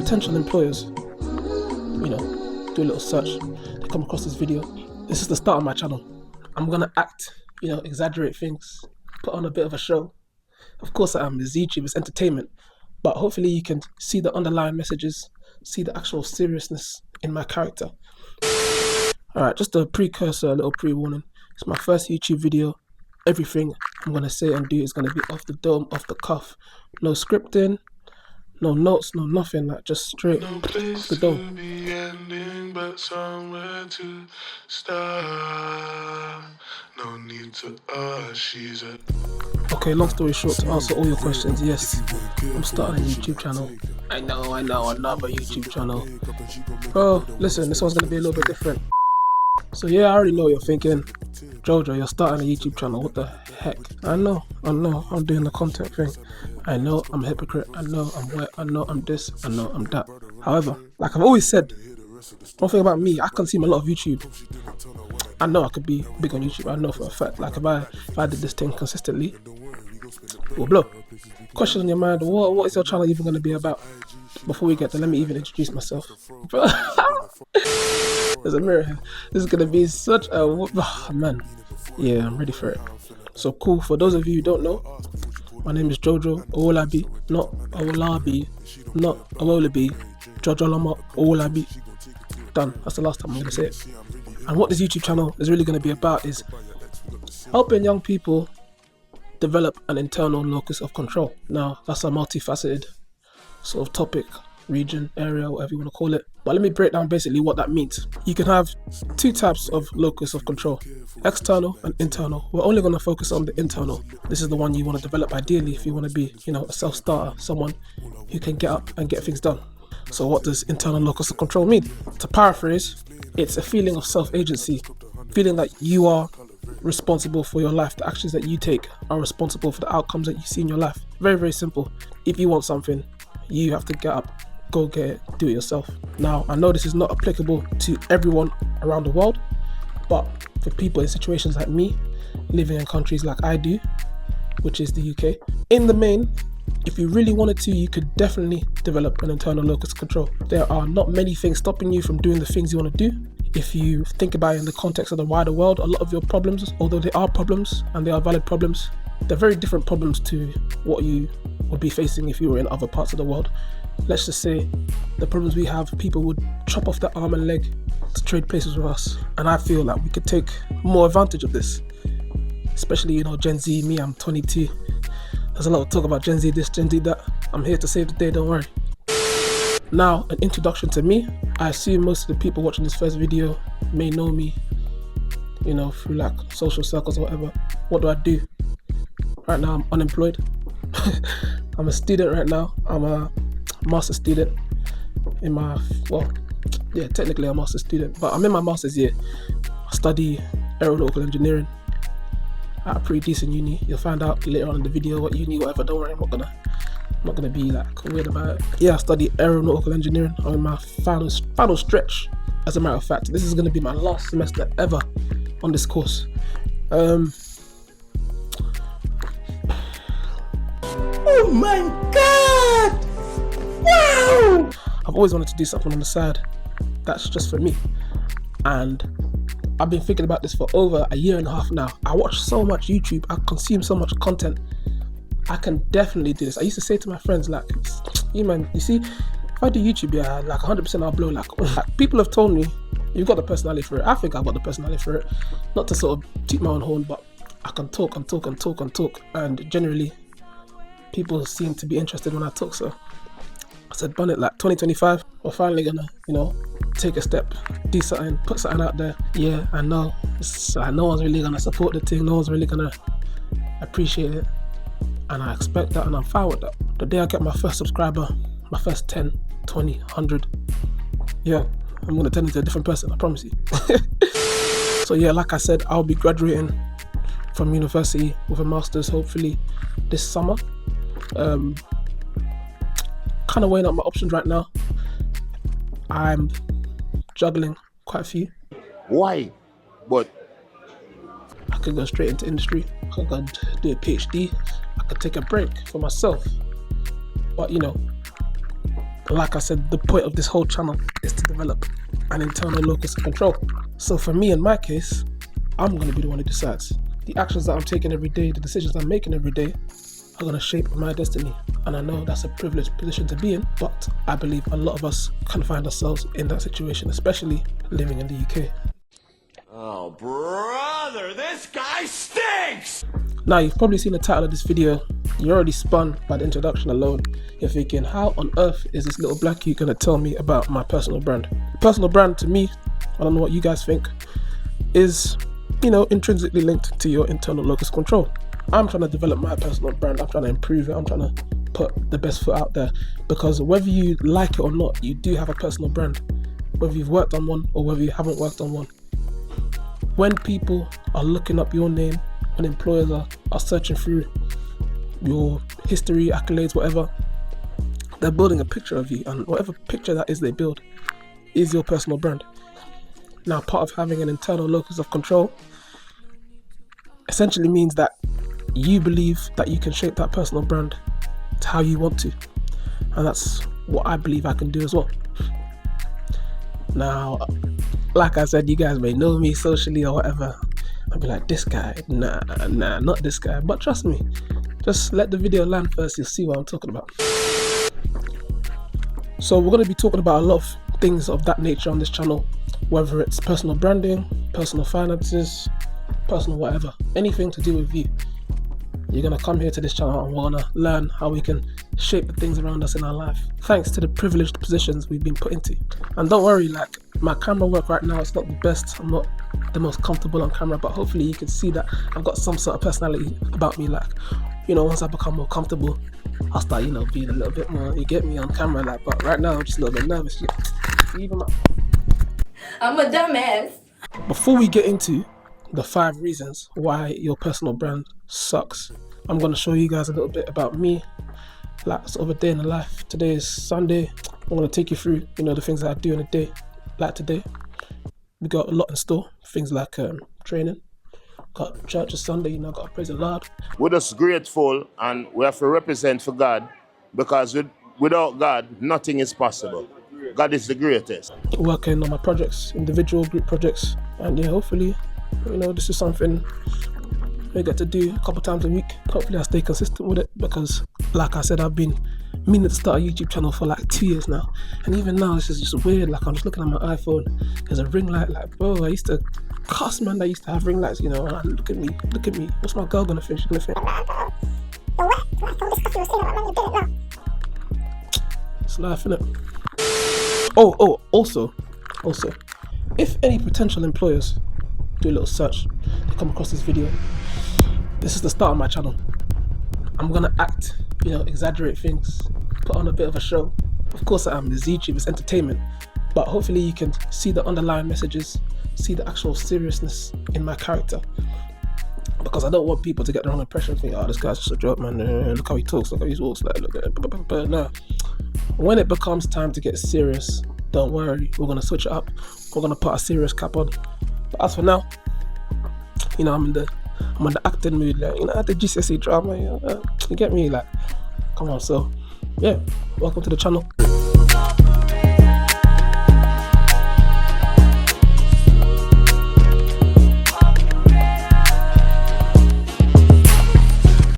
potential employers, do a little search, they come across this video. This is the start of my channel. I'm gonna act, exaggerate things, put on a bit of a show. Of course I am. It's YouTube, it's entertainment, but hopefully you can see the underlying messages, see the actual seriousness in my character. Alright, just a precursor, a little pre-warning. It's my first YouTube video. Everything I'm gonna say and do is gonna be off the dome, off the cuff. No scripting, no notes, no nothing, like just straight off the dome. But somewhere to start. No need to she's a... Okay, long story short, to answer all your questions, yes, I'm starting a YouTube channel. I know, another YouTube channel. Bro, listen, this one's gonna be a little bit different. So yeah, I already know what you're thinking. Jojo, you're starting a YouTube channel, what the heck? I know, I'm doing the content thing. I know I'm a hypocrite, I know I'm wet, I know I'm this, I know I'm that. However, like I've always said, one thing about me, I consume a lot of YouTube. I know I could be big on YouTube, I know for a fact. Like if I did this thing consistently, it will blow. Question on your mind, what is your channel even going to be about? Before we get there, let me even introduce myself. There's a mirror here. This is going to be such a... Oh, man. Yeah, I'm ready for it. So cool, for those of you who don't know, my name is Jojo Owolabi, not Owolabi, not Owolabi, Jojo Lama Owolabi. Done. That's the last time I'm going to say it. And what this YouTube channel is really going to be about is helping young people develop an internal locus of control. Now, that's a multifaceted sort of topic, region, area, whatever you want to call it. But let me break down basically what that means. You can have two types of locus of control, external and internal. We're only going to focus on the internal. This is the one you want to develop ideally if you want to be, a self-starter, someone who can get up and get things done. So what does internal locus of control mean? To paraphrase, it's a feeling of self-agency, feeling that you are responsible for your life. The actions that you take are responsible for the outcomes that you see in your life. Very, very simple. If you want something, you have to get up, go get it, do it yourself. Now, I know this is not applicable to everyone around the world, but for people in situations like me, living in countries like I do, which is the UK, in the main, if you really wanted to, you could definitely develop an internal locus of control. There are not many things stopping you from doing the things you want to do. If you think about it in the context of the wider world, a lot of your problems, although they are problems and they are valid problems, they're very different problems to what you would be facing if you were in other parts of the world. Let's just say the problems we have, people would chop off their arm and leg to trade places with us. And I feel like we could take more advantage of this. Especially, Gen Z, me, I'm 22. There's a lot of talk about Gen Z this, Gen Z that. I'm here to save the day, don't worry. Now, an introduction to me. I assume most of the people watching this first video may know me, through like social circles or whatever. What do I do? Right now, I'm unemployed. I'm a student right now. I'm a master's student in my, technically a master's student, but I'm in my master's year. I study aeronautical engineering at a pretty decent uni. You'll find out later on in the video what uni, whatever. Don't worry, I'm not gonna be like weird about it. Yeah, I study aeronautical engineering. I'm in my final stretch. As a matter of fact, this is gonna be my last semester ever on this course. Oh my god! Wow! I've always wanted to do something on the side that's just for me, and I've been thinking about this for over a year and a half now. I watch so much YouTube, I consume so much content. I can definitely do this. I used to say to my friends, like, man, you see, if I do YouTube, yeah, like 100% I'll blow. Like people have told me, you've got the personality for it. I think I've got the personality for it. Not to sort of toot my own horn, but I can talk. And generally, people seem to be interested when I talk. So I said, bun it, like 2025, we're finally gonna, take a step, do something, put something out there. Yeah, I know. No one's really gonna support the thing. No one's really gonna appreciate it. And I expect that, and I'm fine with that. The day I get my first subscriber, my first 10, 20, 100, yeah, I'm gonna turn into a different person, I promise you. So yeah, like I said, I'll be graduating from university with a master's hopefully this summer. Kind of weighing up my options right now. I'm juggling quite a few. Why? But I could go straight into industry. I could go do a PhD. I could take a break for myself. But Like I said, the point of this whole channel is to develop an internal locus of control. So for me, in my case, I'm going to be the one who decides. The actions that I'm taking every day, the decisions I'm making every day are going to shape my destiny. And I know that's a privileged position to be in, but I believe a lot of us can find ourselves in that situation, especially living in the UK. Oh, brother, this guy stinks! Now, you've probably seen the title of this video. You're already spun by the introduction alone. You're thinking, how on earth is this little blackie going to tell me about my personal brand? Personal brand, to me, I don't know what you guys think, is, intrinsically linked to your internal locus control. I'm trying to develop my personal brand. I'm trying to improve it. I'm trying to put the best foot out there, because whether you like it or not, you do have a personal brand, whether you've worked on one or whether you haven't worked on one. When people are looking up your name, when employers are searching through your history, accolades, whatever, they're building a picture of you, and whatever picture that is they build is your personal brand. Now, part of having an internal locus of control essentially means that you believe that you can shape that personal brand to how you want to, and that's what I believe I can do as well. Now, like I said, you guys may know me socially or whatever. I'll be like, this guy, nah, not this guy. But trust me, just let the video land first, you'll see what I'm talking about. So we're going to be talking about a lot of things of that nature on this channel, whether it's personal branding, personal finances, personal whatever, anything to do with you. You're going to come here to this channel and we're going to learn how we can shape the things around us in our life, thanks to the privileged positions we've been put into. And don't worry, like, my camera work right now, it's not the best. I'm not the most comfortable on camera, but hopefully you can see that I've got some sort of personality about me. Like, once I become more comfortable, I'll start, being a little bit more, you get me, on camera. Like, but right now I'm just a little bit nervous. Even I'm a dumbass. Before we get into the 5 reasons why your personal brand sucks, I'm going to show you guys a little bit about me, like sort of a day in the life. Today is Sunday. I'm going to take you through, the things that I do in a day. Like today, we got a lot in store. Things like training, got church on Sunday, got to praise the Lord. We're just grateful, and we have to represent for God, because without God, nothing is possible. God is the greatest. Working on my projects, individual, group projects, and hopefully, this is something we get to do a couple times a week. Hopefully I stay consistent with it, because like I said, I've been meaning to start a YouTube channel for like 2 years now, and even now it's just weird. Like, I'm just looking at my iPhone, there's a ring light. Like, bro, I used to cuss, man. I used to have ring lights, and look at me, what's my girl gonna think? She's gonna think, it's life, innit? Oh, also, if any potential employers do a little search, they come across this video, this is the start of my channel. I'm gonna act, exaggerate things, put on a bit of a show. Of course I am, it's YouTube, it's entertainment, but hopefully you can see the underlying messages, see the actual seriousness in my character, because I don't want people to get the wrong impression, think, oh, this guy's just a joke, man, look how he talks, look how he walks, like, look at it, but no. When it becomes time to get serious, don't worry, we're gonna switch it up, we're gonna put a serious cap on. But as for now, I'm in the acting mood, like, the GCSE drama, you get me, like, come on. So yeah, welcome to the channel.